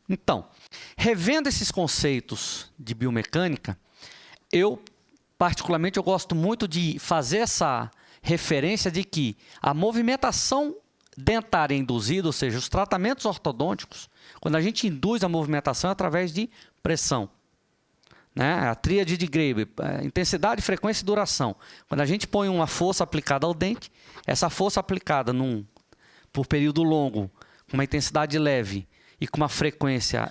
Então, revendo esses conceitos de biomecânica, particularmente, eu gosto muito de fazer essa referência de que a movimentação dentária induzida, ou seja, os tratamentos ortodônticos, quando a gente induz a movimentação é através de pressão. Né? A tríade de Graeber, intensidade, frequência e duração. Quando a gente põe uma força aplicada ao dente, essa força aplicada por período longo, com uma intensidade leve e com uma frequência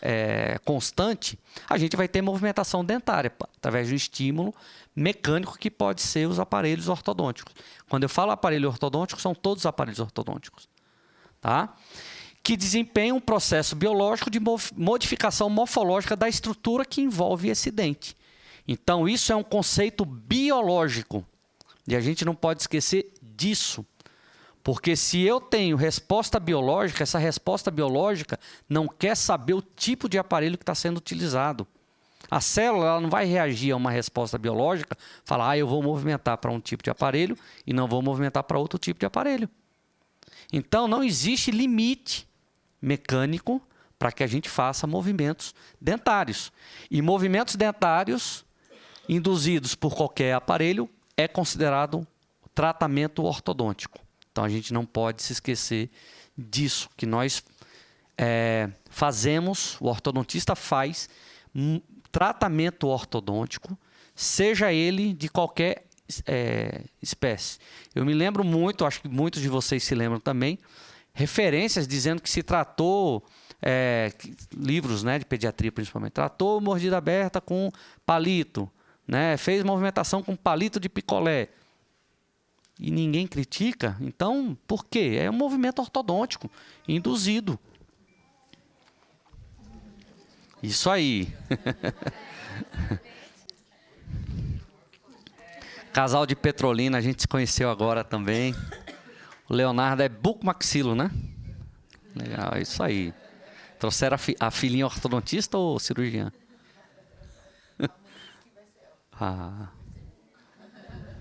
constante, a gente vai ter movimentação dentária, através de um estímulo mecânico que pode ser os aparelhos ortodônticos. Quando eu falo aparelho ortodôntico, são todos os aparelhos ortodônticos. Tá? Que desempenham um processo biológico de modificação morfológica da estrutura que envolve esse dente. Então, isso é um conceito biológico. E a gente não pode esquecer disso. Porque se eu tenho resposta biológica, essa resposta biológica não quer saber o tipo de aparelho que está sendo utilizado. A célula ela não vai reagir a uma resposta biológica, falar, eu vou movimentar para um tipo de aparelho e não vou movimentar para outro tipo de aparelho. Então, não existe limite mecânico para que a gente faça movimentos dentários. E movimentos dentários induzidos por qualquer aparelho é considerado tratamento ortodôntico. Então, a gente não pode se esquecer disso, que nós fazemos, o ortodontista faz tratamento ortodôntico, seja ele de qualquer espécie. Eu me lembro muito, acho que muitos de vocês se lembram também, referências dizendo que se tratou, livros, né, de pediatria principalmente, tratou mordida aberta com palito, né, fez movimentação com palito de picolé. E ninguém critica, então por quê? É um movimento ortodôntico, induzido. Isso aí. Casal de Petrolina, a gente se conheceu agora também. O Leonardo é bucomaxilo, né? Legal, é isso aí. Trouxeram a filhinha ortodontista ou cirurgiã? Ah,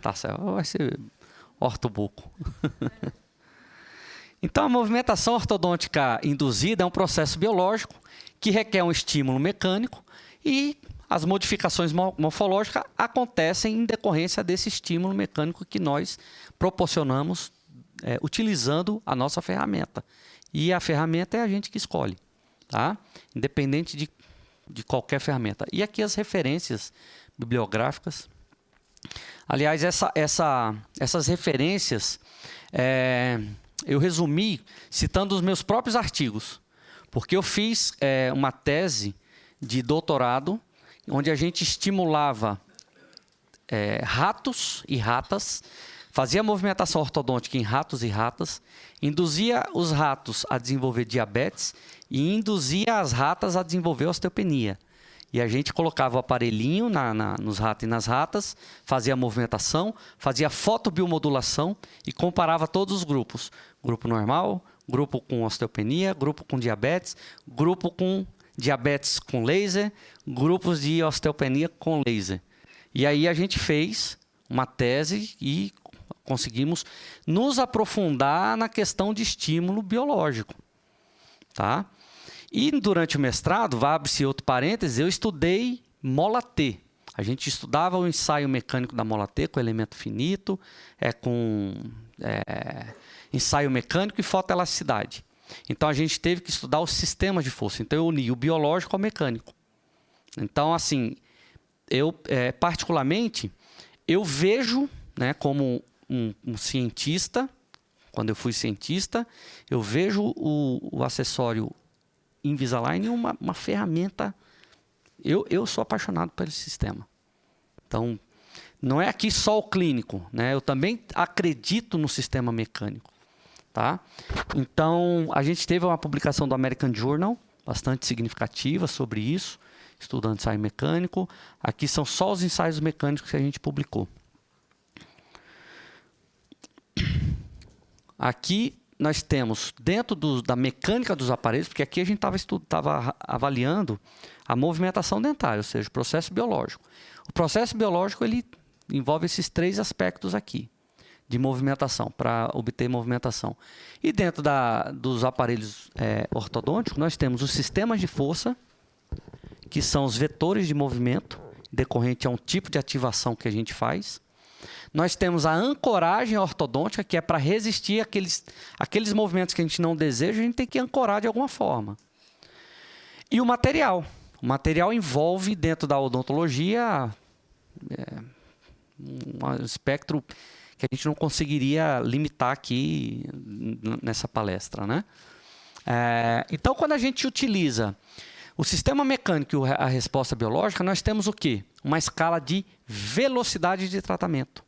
tá certo, vai ser ortobuco. Então, a movimentação ortodôntica induzida é um processo biológico que requer um estímulo mecânico e as modificações morfológicas acontecem em decorrência desse estímulo mecânico que nós proporcionamos utilizando a nossa ferramenta. E a ferramenta é a gente que escolhe, tá? Independente de qualquer ferramenta. E aqui as referências bibliográficas. Aliás, essas referências eu resumi citando os meus próprios artigos, porque eu fiz uma tese de doutorado onde a gente estimulava ratos e ratas, fazia movimentação ortodôntica em ratos e ratas, induzia os ratos a desenvolver diabetes e induzia as ratas a desenvolver osteopenia. E a gente colocava o aparelhinho nos ratos e nas ratas, fazia a movimentação, fazia fotobiomodulação e comparava todos os grupos. Grupo normal, grupo com osteopenia, grupo com diabetes, grupo com diabetes com laser, grupos de osteopenia com laser. E aí a gente fez uma tese e conseguimos nos aprofundar na questão de estímulo biológico. Tá? E durante o mestrado, abre-se outro parênteses, eu estudei mola T. A gente estudava o ensaio mecânico da mola T com elemento finito, com ensaio mecânico e fotoelasticidade. Então, a gente teve que estudar os sistemas de força. Então, eu uni o biológico ao mecânico. Então, assim, particularmente, eu vejo, né, como um cientista, quando eu fui cientista, eu vejo o acessório Invisalign uma ferramenta. Eu sou apaixonado por esse sistema. Então, não é aqui só o clínico, né? Eu também acredito no sistema mecânico. Tá? Então, a gente teve uma publicação do American Journal, bastante significativa sobre isso, estudando ensaio mecânico. Aqui são só os ensaios mecânicos que a gente publicou. Aqui nós temos, dentro da mecânica dos aparelhos, porque aqui a gente estava avaliando a movimentação dentária, ou seja, o processo biológico. O processo biológico ele envolve esses três aspectos aqui. de movimentação, para obter movimentação. E dentro dos aparelhos ortodônticos, nós temos os sistemas de força, que são os vetores de movimento, decorrente a um tipo de ativação que a gente faz. Nós temos a ancoragem ortodôntica, que é para resistir aqueles movimentos que a gente não deseja, a gente tem que ancorar de alguma forma. E o material. O material envolve, dentro da odontologia, um espectro que a gente não conseguiria limitar aqui nessa palestra, né? Então, quando a gente utiliza o sistema mecânico e a resposta biológica, nós temos o quê? Uma escala de velocidade de tratamento.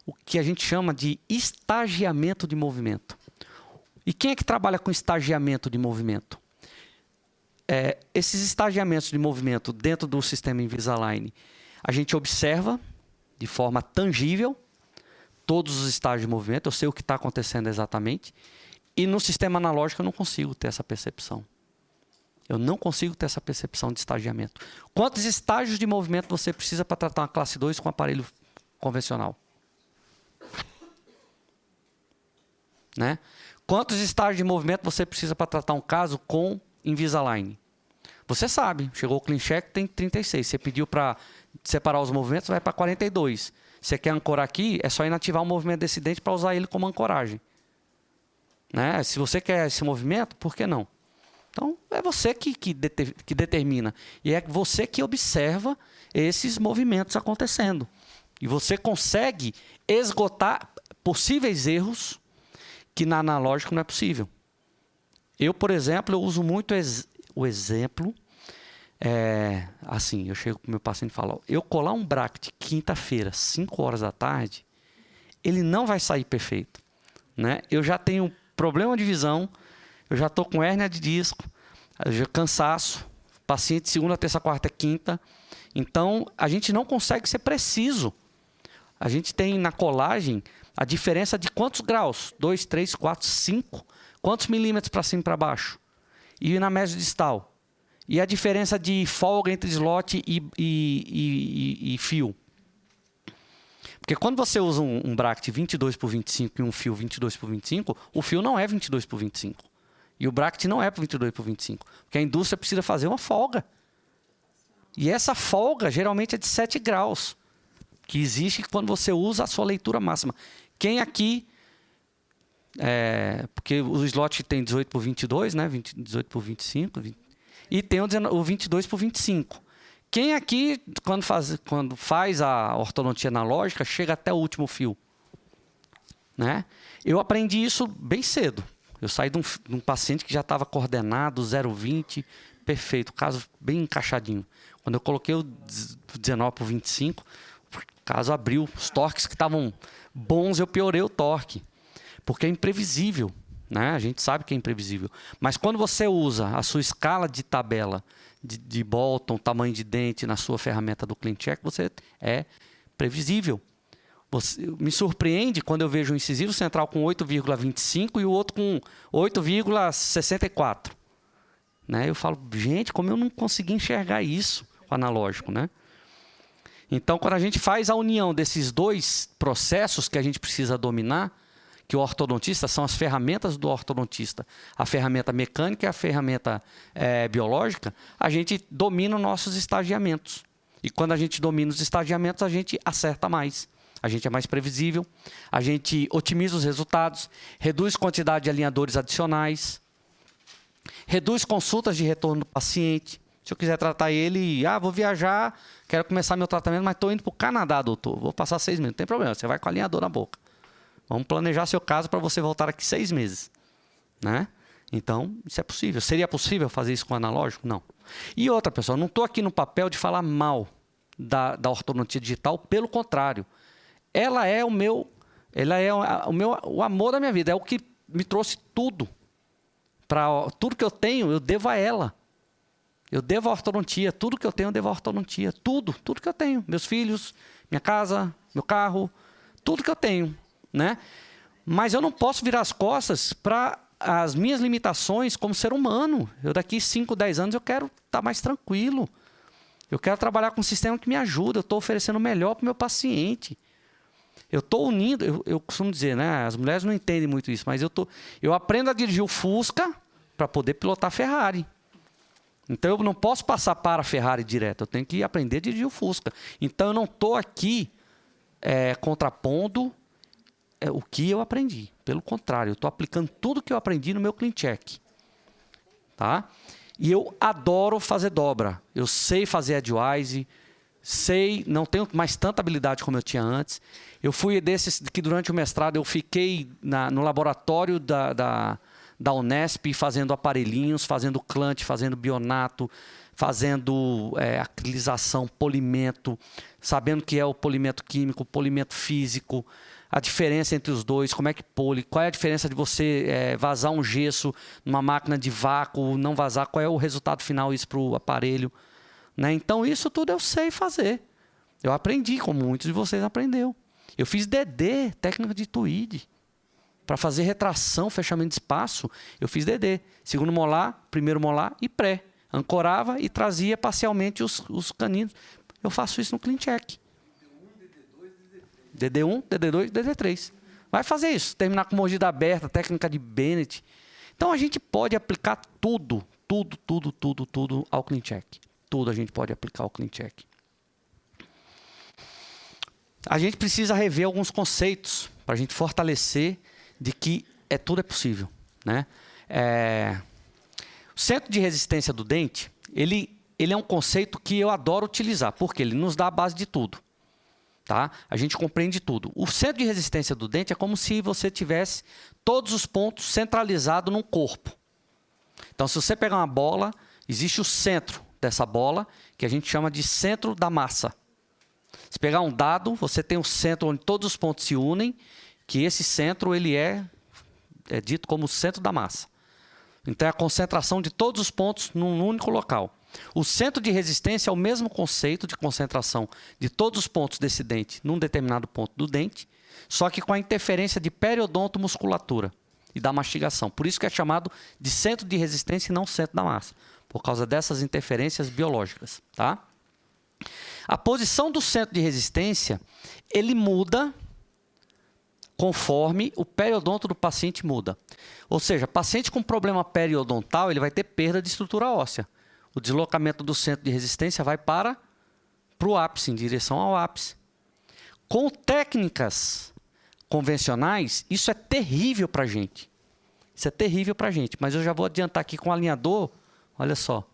O que a gente chama de estagiamento de movimento. E quem é que trabalha com estagiamento de movimento? Esses estagiamentos de movimento dentro do sistema Invisalign, a gente observa de forma tangível todos os estágios de movimento, eu sei o que está acontecendo exatamente, e no sistema analógico eu não consigo ter essa percepção. Eu não consigo ter essa percepção de estagiamento. Quantos estágios de movimento você precisa para tratar uma classe 2 com aparelho convencional? Né? Quantos estágios de movimento você precisa para tratar um caso com Invisalign? Você sabe, chegou o CleanCheck, tem 36. Você pediu para separar os movimentos, vai para 42. Você quer ancorar aqui, é só inativar o movimento desse dente para usar ele como ancoragem. Né? Se você quer esse movimento, por que não? Então, é você que determina. E é você que observa esses movimentos acontecendo. E você consegue esgotar possíveis erros que na analógico não é possível. Eu, por exemplo, eu uso muito o exemplo. Assim, eu chego para o meu paciente e falo, eu colar um bracket quinta-feira, 5 horas da tarde, ele não vai sair perfeito. Né? Eu já tenho problema de visão, eu já estou com hérnia de disco, cansaço, paciente segunda, terça, quarta, quinta. Então, a gente não consegue ser preciso. A gente tem na colagem a diferença de quantos graus? 2, 3, 4, 5. Quantos milímetros para cima e para baixo? E na mesodistal? E a diferença de folga entre slot e fio? Porque quando você usa um bracket 22 por 25 e um fio 22 por 25, o fio não é 22 por 25. E o bracket não é por 22 por 25. Porque a indústria precisa fazer uma folga. E essa folga geralmente é de 7 graus. Que existe quando você usa a sua leitura máxima. Quem aqui... porque o slot tem 18 por 22, né? 18 por 25. E tem o 22 por 25. Quem aqui, quando faz a ortodontia analógica, chega até o último fio? Né? Eu aprendi isso bem cedo. Eu saí de um paciente que já estava coordenado, 0,20, perfeito, caso bem encaixadinho. Quando eu coloquei o 19 por 25, o caso abriu. Os torques que estavam bons, eu piorei o torque. Porque é imprevisível. Né? A gente sabe que é imprevisível. Mas quando você usa a sua escala de tabela de Bolton, tamanho de dente na sua ferramenta do CleanCheck, você é previsível. Me surpreende quando eu vejo um incisivo central com 8,25 e o outro com 8,64. Né? Eu falo, gente, como eu não consegui enxergar isso com analógico, né? Então, quando a gente faz a união desses dois processos que a gente precisa dominar, que o ortodontista são as ferramentas do ortodontista, a ferramenta mecânica e a ferramenta biológica, a gente domina os nossos estagiamentos. E quando a gente domina os estagiamentos, a gente acerta mais. A gente é mais previsível, a gente otimiza os resultados, reduz quantidade de alinhadores adicionais, reduz consultas de retorno do paciente. Se eu quiser tratar ele, vou viajar, quero começar meu tratamento, mas estou indo para o Canadá, doutor. Vou passar 6 meses, não tem problema, você vai com alinhador na boca. Vamos planejar seu caso para você voltar aqui 6 meses. Né? Então, isso é possível. Seria possível fazer isso com analógico? Não. E outra, pessoal, não estou aqui no papel de falar mal da ortodontia digital, pelo contrário. Ela é o amor da minha vida, é o que me trouxe tudo. Tudo que eu tenho, eu devo a ela. Eu devo a ortodontia, tudo que eu tenho, eu devo a ortodontia. Tudo que eu tenho. Meus filhos, minha casa, meu carro, tudo que eu tenho. Né? Mas eu não posso virar as costas para as minhas limitações como ser humano. Eu daqui 5, 10 anos eu quero estar mais tranquilo. Eu quero trabalhar com um sistema que me ajuda. Eu estou oferecendo o melhor para o meu paciente. Eu estou unindo, eu costumo dizer, né? As mulheres não entendem muito isso, mas eu aprendo a dirigir o Fusca para poder pilotar a Ferrari. Então eu não posso passar para a Ferrari direto, eu tenho que aprender a dirigir o Fusca. Então eu não estou aqui contrapondo o que eu aprendi. Pelo contrário, eu estou aplicando tudo que eu aprendi no meu CleanCheck. Tá? E eu adoro fazer dobra. Eu sei fazer AdWise, não tenho mais tanta habilidade como eu tinha antes. Eu fui desses que durante o mestrado eu fiquei no laboratório da Unesp fazendo aparelhinhos, fazendo clant, fazendo bionato, fazendo acrilização, polimento, sabendo o que é o polimento químico, o polimento físico, a diferença entre os dois, como é que qual é a diferença de você vazar um gesso numa máquina de vácuo, não vazar, qual é o resultado final isso para o aparelho. Né? Então isso tudo eu sei fazer. Eu aprendi, como muitos de vocês aprenderam. Eu fiz DD, técnica de Tweed. Para fazer retração, fechamento de espaço, eu fiz DD. Segundo molar, primeiro molar e pré. Ancorava e trazia parcialmente os caninos. Eu faço isso no CleanCheck. DD1, DD2, DD3. Vai fazer isso. Terminar com mordida aberta, técnica de Bennett. Então a gente pode aplicar tudo ao CleanCheck. Tudo a gente pode aplicar ao CleanCheck. A gente precisa rever alguns conceitos para a gente fortalecer de que tudo é possível. Né? O centro de resistência do dente, ele é um conceito que eu adoro utilizar, porque ele nos dá a base de tudo. Tá? A gente compreende tudo. O centro de resistência do dente é como se você tivesse todos os pontos centralizados num corpo. Então, se você pegar uma bola, existe o centro dessa bola, que a gente chama de centro da massa. Se pegar um dado, você tem um centro onde todos os pontos se unem, que esse centro ele é dito como o centro da massa. Então, é a concentração de todos os pontos num único local. O centro de resistência é o mesmo conceito de concentração de todos os pontos desse dente num determinado ponto do dente, só que com a interferência de periodontomusculatura e da mastigação. Por isso que é chamado de centro de resistência e não centro da massa, por causa dessas interferências biológicas. Tá? A posição do centro de resistência, ele muda conforme o periodonto do paciente muda. Ou seja, paciente com problema periodontal, ele vai ter perda de estrutura óssea. O deslocamento do centro de resistência vai para o ápice, em direção ao ápice. Com técnicas convencionais, isso é terrível para a gente. Isso é terrível para a gente. Mas eu já vou adiantar aqui com o alinhador, olha só.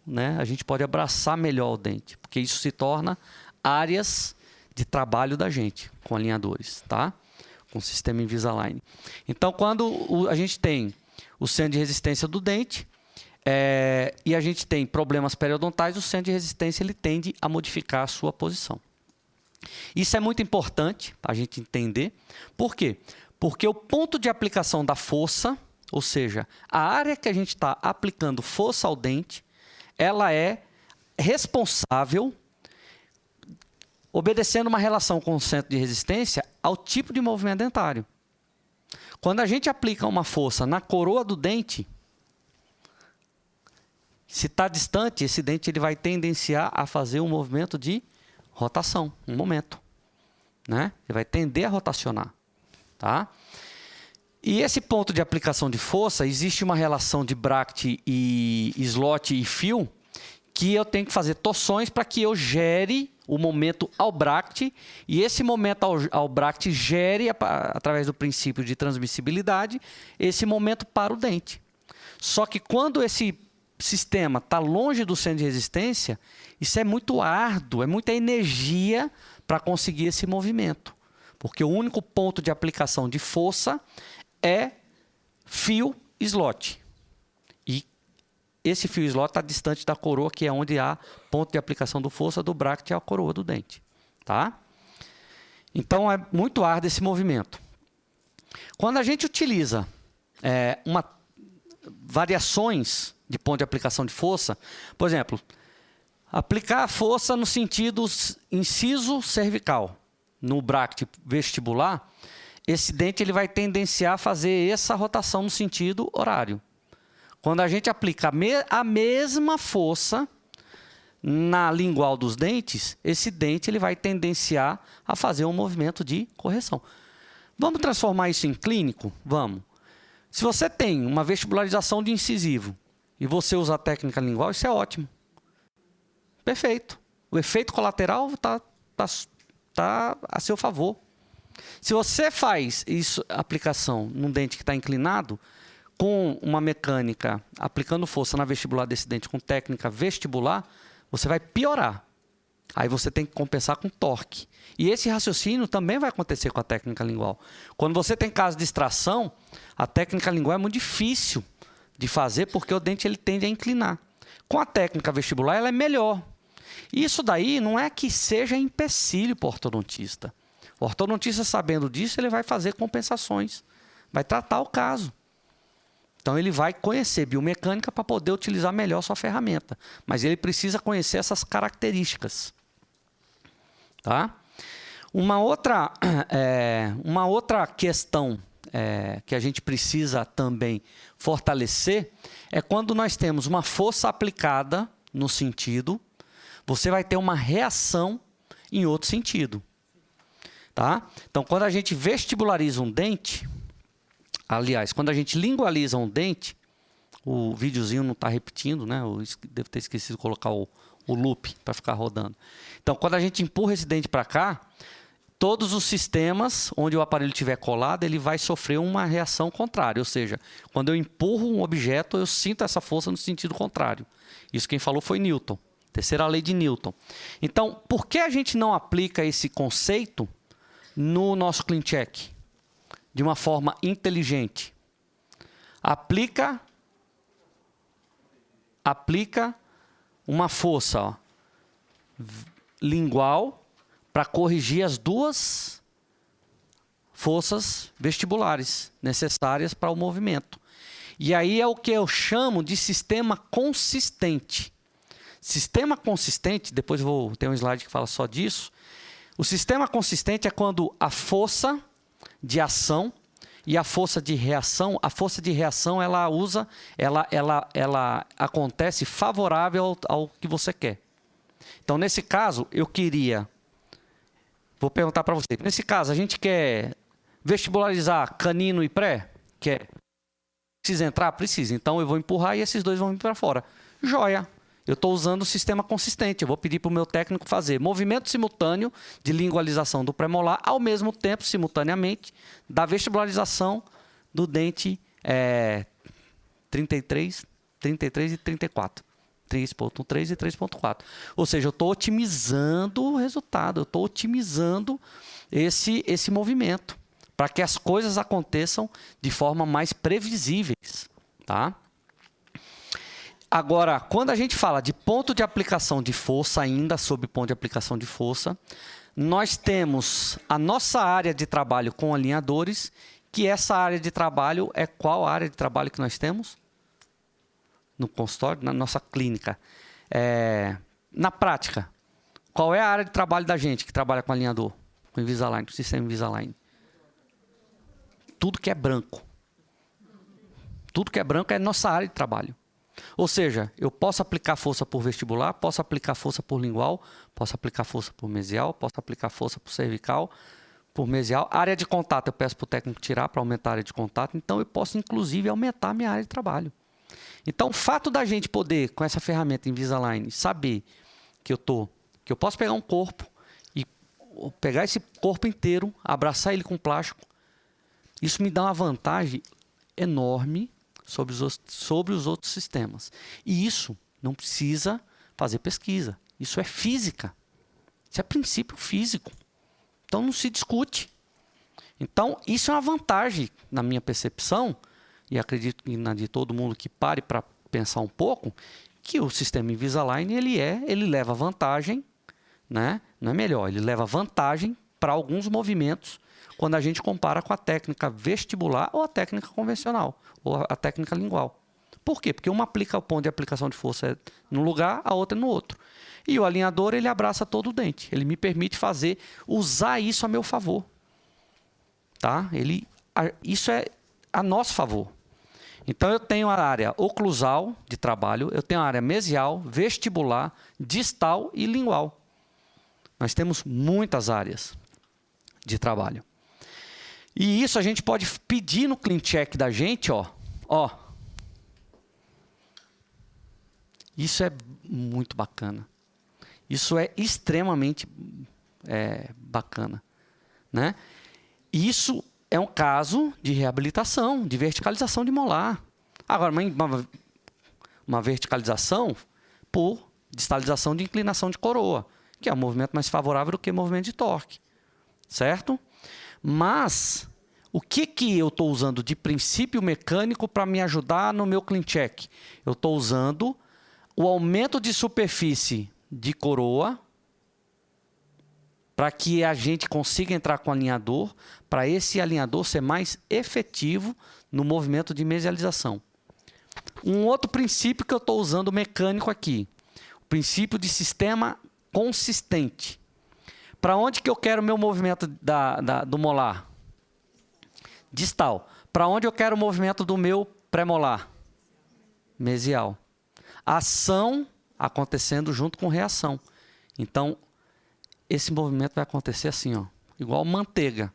Né? A gente pode abraçar melhor o dente, porque isso se torna áreas de trabalho da gente com alinhadores, tá? Com o sistema Invisalign. Então, quando a gente tem o centro de resistência do dente, e a gente tem problemas periodontais, o centro de resistência ele tende a modificar a sua posição. Isso é muito importante a gente entender. Por quê? Porque o ponto de aplicação da força, ou seja, a área que a gente está aplicando força ao dente, ela é responsável, obedecendo uma relação com o centro de resistência, ao tipo de movimento dentário. Quando a gente aplica uma força na coroa do dente, se está distante, esse dente ele vai tendenciar a fazer um movimento de rotação, um momento. Né? Ele vai tender a rotacionar. Tá? E esse ponto de aplicação de força, existe uma relação de bract e slot e fio, que eu tenho que fazer torções para que eu gere o momento ao bract, e esse momento ao bract gere, através do princípio de transmissibilidade, esse momento para o dente. Só que quando esse sistema está longe do centro de resistência, isso é muito árduo, é muita energia para conseguir esse movimento. Porque o único ponto de aplicação de força é fio slot. E esse fio slot está distante da coroa, que é onde há ponto de aplicação do força do bract é a coroa do dente. Tá? Então é muito árduo esse movimento. Quando a gente utiliza variações de ponto de aplicação de força, por exemplo, aplicar a força no sentido inciso cervical, no bract vestibular, esse dente ele vai tendenciar a fazer essa rotação no sentido horário. Quando a gente aplica a mesma força na lingual dos dentes, esse dente ele vai tendenciar a fazer um movimento de correção. Vamos transformar isso em clínico? Vamos. Se você tem uma vestibularização de incisivo e você usa a técnica lingual, isso é ótimo. Perfeito. O efeito colateral está a seu favor. Se você faz isso, aplicação num dente que está inclinado, com uma mecânica aplicando força na vestibular desse dente com técnica vestibular, você vai piorar. Aí você tem que compensar com torque. E esse raciocínio também vai acontecer com a técnica lingual. Quando você tem caso de extração, a técnica lingual é muito difícil de fazer porque o dente ele tende a inclinar. Com a técnica vestibular, ela é melhor. Isso daí não é que seja empecilho para o ortodontista. O ortodontista, sabendo disso, ele vai fazer compensações. Vai tratar o caso. Então, ele vai conhecer biomecânica para poder utilizar melhor sua ferramenta. Mas ele precisa conhecer essas características. Tá? Uma outra questão que a gente precisa também fortalecer é quando nós temos uma força aplicada no sentido, você vai ter uma reação em outro sentido. Tá? Então, quando a gente vestibulariza um dente, aliás, quando a gente lingualiza um dente, o videozinho não está repetindo, né? Eu devo ter esquecido de colocar o loop para ficar rodando. Então, quando a gente empurra esse dente para cá, todos os sistemas onde o aparelho estiver colado, ele vai sofrer uma reação contrária. Ou seja, quando eu empurro um objeto, eu sinto essa força no sentido contrário. Isso quem falou foi Newton, terceira lei de Newton. Então, por que a gente não aplica esse conceito no nosso CleanCheck de uma forma inteligente? Aplica uma força, ó, lingual para corrigir as duas forças vestibulares necessárias para o movimento. E aí é o que eu chamo de sistema consistente. Sistema consistente, depois vou ter um slide que fala só disso. O sistema consistente é quando a força de ação e a força de reação ela acontece favorável ao que você quer. Então, nesse caso, vou perguntar para você, nesse caso, a gente quer vestibularizar canino e pré? Quer? Precisa entrar? Precisa. Então, eu vou empurrar e esses dois vão vir para fora. Joia! Eu estou usando o sistema consistente. Eu vou pedir para o meu técnico fazer movimento simultâneo de lingualização do premolar, ao mesmo tempo, simultaneamente, da vestibularização do dente 33 e 34. 3.3 e 3.4. Ou seja, eu estou otimizando o resultado, eu estou otimizando esse movimento, para que as coisas aconteçam de forma mais previsíveis. Tá? Agora, quando a gente fala de ponto de aplicação de força, ainda sob ponto de aplicação de força, nós temos a nossa área de trabalho com alinhadores, que essa área de trabalho é qual área de trabalho que nós temos? No consultório, na nossa clínica. Na prática, qual é a área de trabalho da gente que trabalha com alinhador? Com Invisalign, com o sistema Invisalign? Tudo que é branco. Tudo que é branco é nossa área de trabalho. Ou seja, eu posso aplicar força por vestibular, posso aplicar força por lingual, posso aplicar força por mesial, posso aplicar força por cervical, por mesial. A área de contato eu peço para o técnico tirar para aumentar a área de contato. Então, eu posso, inclusive, aumentar a minha área de trabalho. Então, o fato da gente poder, com essa ferramenta Invisalign, saber que eu posso pegar um corpo e pegar esse corpo inteiro, abraçar ele com plástico, isso me dá uma vantagem enorme sobre os outros sistemas. E isso não precisa fazer pesquisa. Isso é física. Isso é princípio físico. Então, não se discute. Então, isso é uma vantagem, na minha percepção, e acredito que na de todo mundo que pare para pensar um pouco, que o sistema Invisalign ele leva vantagem, né? Não é melhor, ele leva vantagem para alguns movimentos quando a gente compara com a técnica vestibular ou a técnica convencional, ou a técnica lingual. Por quê? Porque uma aplica o ponto de aplicação de força num lugar, a outra no outro. E o alinhador, ele abraça todo o dente. Ele me permite usar isso a meu favor. Tá? Isso é a nosso favor. Então, eu tenho a área oclusal de trabalho, eu tenho a área mesial, vestibular, distal e lingual. Nós temos muitas áreas de trabalho. E isso a gente pode pedir no ClinCheck da gente, ó. Isso é muito bacana. Isso é extremamente bacana, né? Isso é um caso de reabilitação, de verticalização de molar. Agora, uma verticalização por distalização de inclinação de coroa, que é um movimento mais favorável do que movimento de torque, certo? Mas o que eu estou usando de princípio mecânico para me ajudar no meu ClinCheck? Eu estou usando o aumento de superfície de coroa para que a gente consiga entrar com o alinhador, para esse alinhador ser mais efetivo no movimento de mesialização. Um outro princípio que eu estou usando mecânico aqui, o princípio de sistema consistente. Para onde que eu quero o meu movimento do molar? Distal. Para onde eu quero o movimento do meu pré-molar? Mesial. Ação acontecendo junto com reação. Então, esse movimento vai acontecer assim, ó, igual manteiga.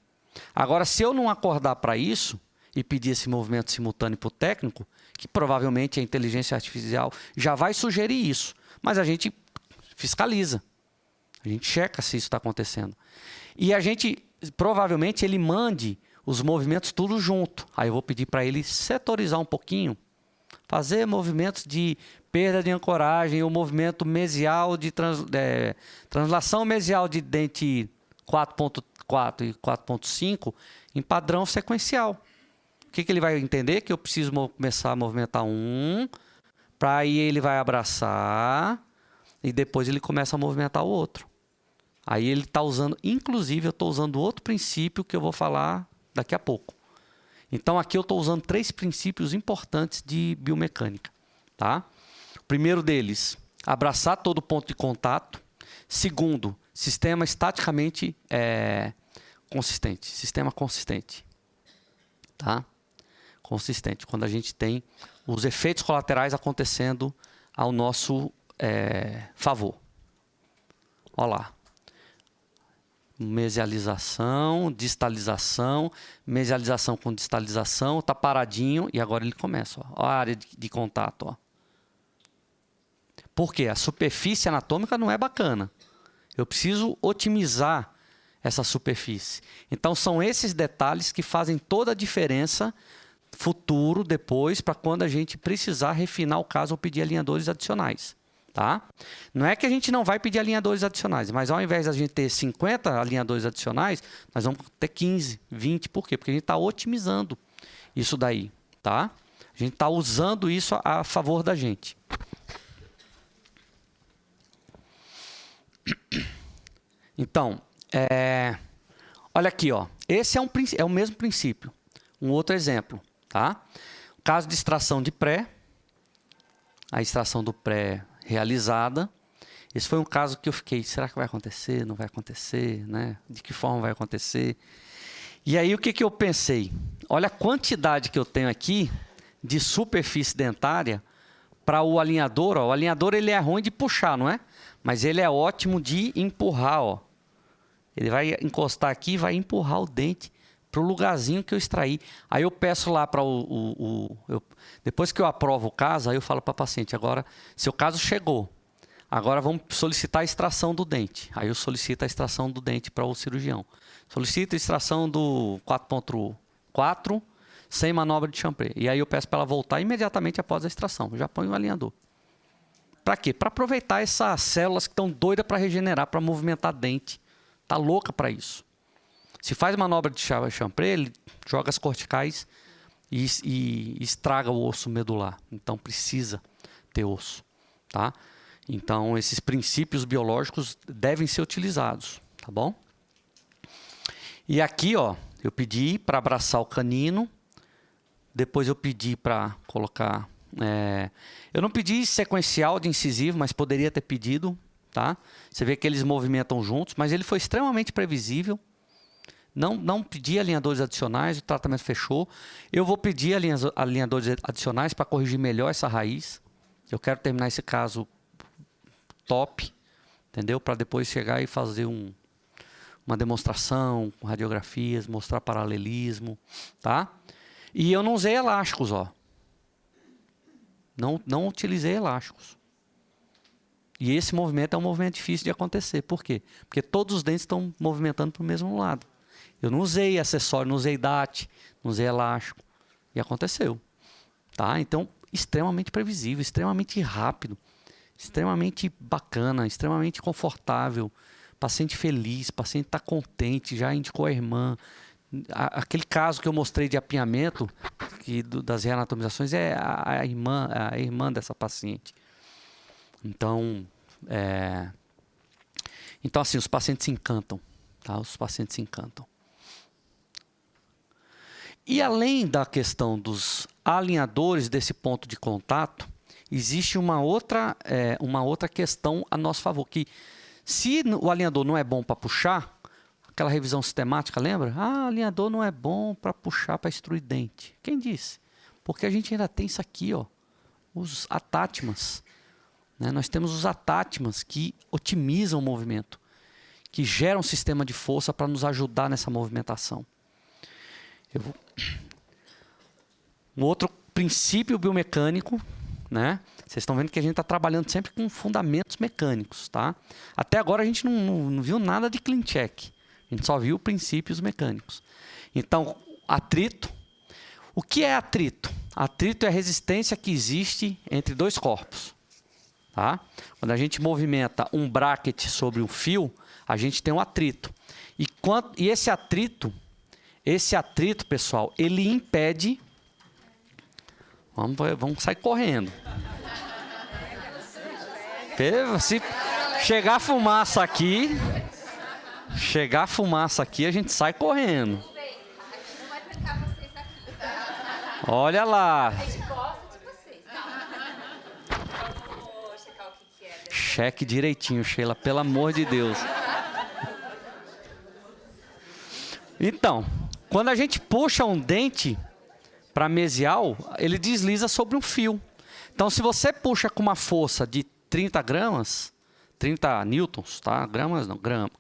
Agora, se eu não acordar para isso e pedir esse movimento simultâneo para o técnico, que provavelmente a inteligência artificial já vai sugerir isso, mas a gente fiscaliza. A gente checa se isso está acontecendo. E a gente, provavelmente, ele mande os movimentos tudo junto. Aí eu vou pedir para ele setorizar um pouquinho, fazer movimentos de perda de ancoragem, o movimento mesial de translação mesial de dente 4.4 e 4.5 em padrão sequencial. O que ele vai entender? Que eu preciso começar a movimentar um, para aí ele vai abraçar e depois ele começa a movimentar o outro. Aí ele está usando, inclusive eu estou usando outro princípio que eu vou falar daqui a pouco. Então aqui eu estou usando 3 princípios importantes de biomecânica, tá? O primeiro deles, abraçar todo ponto de contato. Segundo, sistema estaticamente consistente, sistema consistente, tá? Consistente, quando a gente tem os efeitos colaterais acontecendo ao nosso favor. Olha lá. Mesialização, distalização, mesialização com distalização, está paradinho e agora ele começa. Ó, a área de contato. Ó. Por quê? A superfície anatômica não é bacana. Eu preciso otimizar essa superfície. Então, são esses detalhes que fazem toda a diferença futuro, depois, para quando a gente precisar refinar o caso ou pedir alinhadores adicionais. Tá? Não é que a gente não vai pedir alinhadores adicionais, mas ao invés de a gente ter 50 alinhadores adicionais, nós vamos ter 15, 20. Por quê? Porque a gente está otimizando isso daí. Tá? A gente está usando isso a favor da gente. Então, olha aqui, ó. Esse é o mesmo princípio. Um outro exemplo. Tá? O caso de extração de pré. A extração do pré realizada. Esse foi um caso que eu fiquei, será que vai acontecer? Não vai acontecer? Né? De que forma vai acontecer? E aí o que eu pensei? Olha a quantidade que eu tenho aqui de superfície dentária para o alinhador. Ó. O alinhador ele é ruim de puxar, não é? Mas ele é ótimo de empurrar. Ó. Ele vai encostar aqui e vai empurrar o dente para o lugarzinho que eu extraí. Aí eu peço lá para depois que eu aprovo o caso, aí eu falo para o paciente, agora, seu caso chegou, agora vamos solicitar a extração do dente. Aí eu solicito a extração do dente para o cirurgião. Solicito a extração do 4.4 sem manobra de Champré. E aí eu peço para ela voltar imediatamente após a extração. Eu já ponho o alinhador. Para quê? Para aproveitar essas células que estão doidas para regenerar, para movimentar dente. Está louca para isso. Se faz manobra de Champré, ele joga as corticais e estraga o osso medular. Então, precisa ter osso. Tá? Então, esses princípios biológicos devem ser utilizados. Tá bom? E aqui, ó, eu pedi para abraçar o canino. Depois eu pedi para colocar... eu não pedi sequencial de incisivo, mas poderia ter pedido. Tá? Você vê que eles movimentam juntos, mas ele foi extremamente previsível. não pedi alinhadores adicionais, o tratamento fechou. Eu vou pedir alinhadores adicionais para corrigir melhor essa raiz. Eu quero terminar esse caso top, entendeu? Para depois chegar e fazer uma demonstração com radiografias, mostrar paralelismo, tá? E eu não usei elásticos, ó. Não utilizei elásticos. E esse movimento é um movimento difícil de acontecer. Por quê? Porque todos os dentes estão movimentando para o mesmo lado. Eu não usei acessório, não usei DAT, não usei elástico. E aconteceu. Tá? Então, extremamente previsível, extremamente rápido, extremamente bacana, extremamente confortável. Paciente feliz, paciente está contente, já indicou a irmã. Aquele caso que eu mostrei de apinhamento, das reanatomizações, é a irmã dessa paciente. Então, assim, os pacientes se encantam. Tá? Os pacientes se encantam. E além da questão dos alinhadores desse ponto de contato, existe uma outra questão a nosso favor, que se o alinhador não é bom para puxar, aquela revisão sistemática, lembra? Alinhador não é bom para puxar, para extruir dente. Quem disse? Porque a gente ainda tem isso aqui, ó, os atátimas. Né? Nós temos os atátimas que otimizam o movimento, que geram um sistema de força para nos ajudar nessa movimentação. Um outro princípio biomecânico, né? Vocês estão vendo que a gente está trabalhando sempre com fundamentos mecânicos, tá? Até agora a gente não viu nada de clean check. A gente só viu princípios mecânicos. Então, atrito. O que é atrito? Atrito é a resistência que existe entre dois corpos. Tá? Quando a gente movimenta um bracket sobre um fio, a gente tem um atrito. E esse atrito, pessoal, ele impede... Vamos sair correndo. Se chegar fumaça aqui, a gente sai correndo. Olha lá. Cheque direitinho, Sheila, pelo amor de Deus. Então, quando a gente puxa um dente para mesial, ele desliza sobre um fio. Então, se você puxa com uma força de 30 gramas, 30 newtons, tá? Gramas não, grama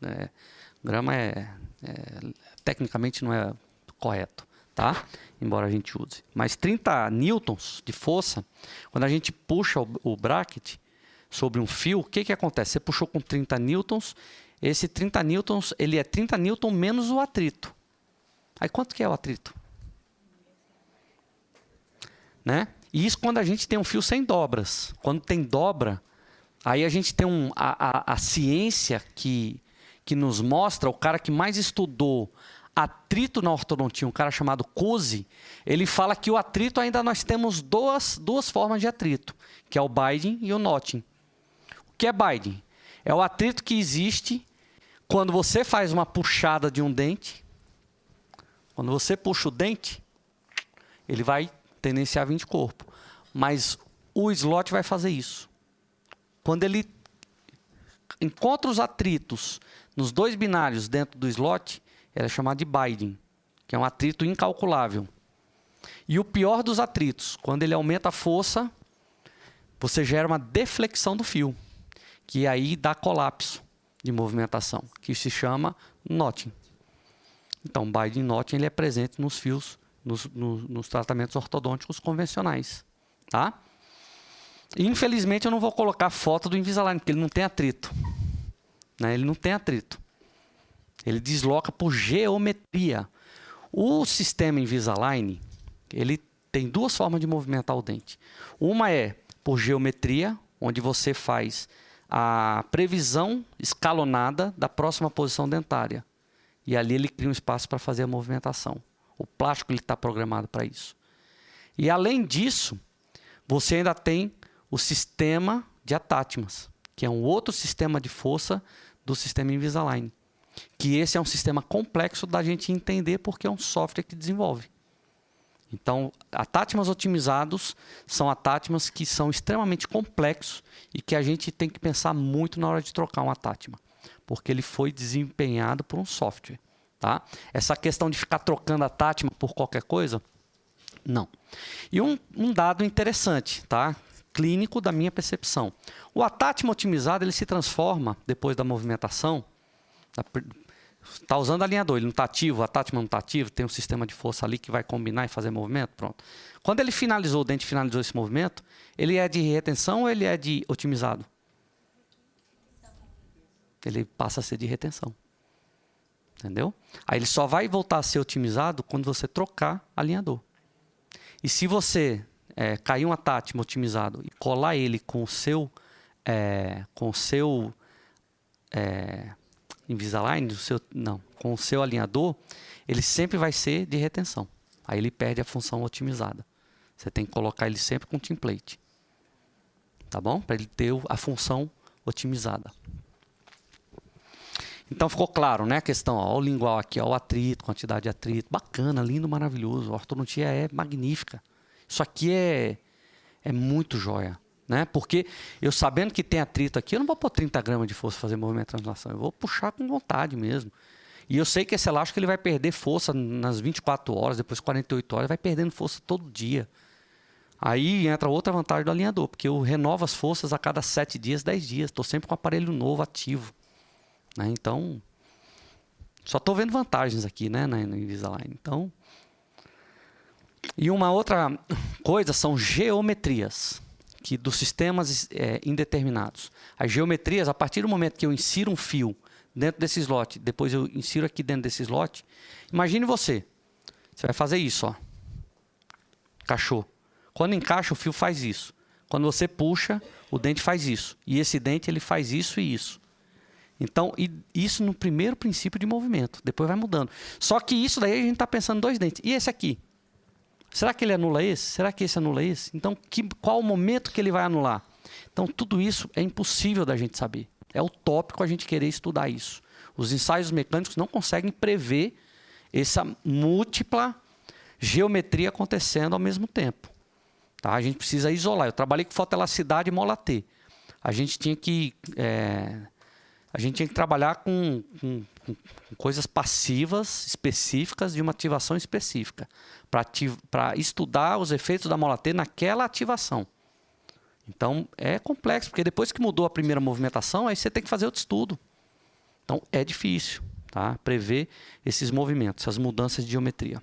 tecnicamente não é correto, tá? Embora a gente use. Mas 30 newtons de força, quando a gente puxa o bracket sobre um fio, o que acontece? Você puxou com 30 newtons, esse 30 newtons, ele é 30 newtons menos o atrito. Aí quanto que é o atrito? Né? E isso quando a gente tem um fio sem dobras. Quando tem dobra, aí a gente tem a ciência que nos mostra, o cara que mais estudou atrito na ortodontia, um cara chamado Cusi, ele fala que o atrito ainda nós temos duas formas de atrito, que é o binding e o knotting. O que é binding? É o atrito que existe quando você faz uma puxada de um dente. Quando você puxa o dente, ele vai tendenciar a vir de corpo. Mas o slot vai fazer isso. Quando ele encontra os atritos nos dois binários dentro do slot, ele é chamado de binding, que é um atrito incalculável. E o pior dos atritos, quando ele aumenta a força, você gera uma deflexão do fio, que aí dá colapso de movimentação, que se chama knotting. Então, binding e knotting ele é presente nos fios, nos tratamentos ortodônticos convencionais. Tá? Infelizmente, eu não vou colocar foto do Invisalign, porque ele não tem atrito. Né? Ele não tem atrito. Ele desloca por geometria. O sistema Invisalign, ele tem duas formas de movimentar o dente. Uma é por geometria, onde você faz a previsão escalonada da próxima posição dentária. E ali ele cria um espaço para fazer a movimentação. O plástico está programado para isso. E além disso, você ainda tem o sistema de atátimas, que é um outro sistema de força do sistema Invisalign. Que esse é um sistema complexo da gente entender porque é um software que desenvolve. Então, atátimas otimizados são atátimas que são extremamente complexos e que a gente tem que pensar muito na hora de trocar um atátima, porque ele foi desempenhado por um software. Tá? Essa questão de ficar trocando a Atátma por qualquer coisa, não. E um dado interessante, tá? Clínico da minha percepção. O Atátma otimizado ele se transforma, depois da movimentação, está usando alinhador, ele não está ativo, o Atátma não está ativo, tem um sistema de força ali que vai combinar e fazer movimento, pronto. Quando ele finalizou, o dente finalizou esse movimento, ele é de retenção ou ele é de otimizado? Ele passa a ser de retenção. Entendeu? Aí ele só vai voltar a ser otimizado quando você trocar alinhador. E se você cair um Atátma otimizado e colar ele com o seu Invisalign, com o seu alinhador, ele sempre vai ser de retenção. Aí ele perde a função otimizada. Você tem que colocar ele sempre com template. Tá bom? Para ele ter a função otimizada. Então ficou claro, né? A questão, ó, o lingual aqui, ó, o atrito, quantidade de atrito. Bacana, lindo, maravilhoso. A ortodontia é magnífica. Isso aqui é muito joia. Né? Porque eu sabendo que tem atrito aqui, eu não vou pôr 30 gramas de força fazer movimento de translação. Eu vou puxar com vontade mesmo. E eu sei que esse elástico ele vai perder força nas 24 horas, depois 48 horas, vai perdendo força todo dia. Aí entra outra vantagem do alinhador, porque eu renovo as forças a cada 7 dias, 10 dias. Estou sempre com o aparelho novo, ativo. Né? Então, só estou vendo vantagens aqui, né, no Invisalign. Então, e uma outra coisa são geometrias dos sistemas indeterminados. As geometrias, a partir do momento que eu insiro um fio dentro desse slot, depois eu insiro aqui dentro desse slot, imagine você vai fazer isso, ó, encaixou. Quando encaixa, o fio faz isso. Quando você puxa, o dente faz isso. E esse dente ele faz isso e isso. Então, isso no primeiro princípio de movimento. Depois vai mudando. Só que isso daí a gente está pensando em 2 dentes. E esse aqui? Será que ele anula esse? Será que esse anula esse? Então, qual o momento que ele vai anular? Então, tudo isso é impossível da gente saber. É utópico a gente querer estudar isso. Os ensaios mecânicos não conseguem prever essa múltipla geometria acontecendo ao mesmo tempo. Tá? A gente precisa isolar. Eu trabalhei com fotoelasticidade e mola T. A gente tinha que trabalhar com coisas passivas específicas de uma ativação específica para estudar os efeitos da mola T naquela ativação. Então, é complexo, porque depois que mudou a primeira movimentação, aí você tem que fazer outro estudo. Então, é difícil, tá? Prever esses movimentos, essas mudanças de geometria.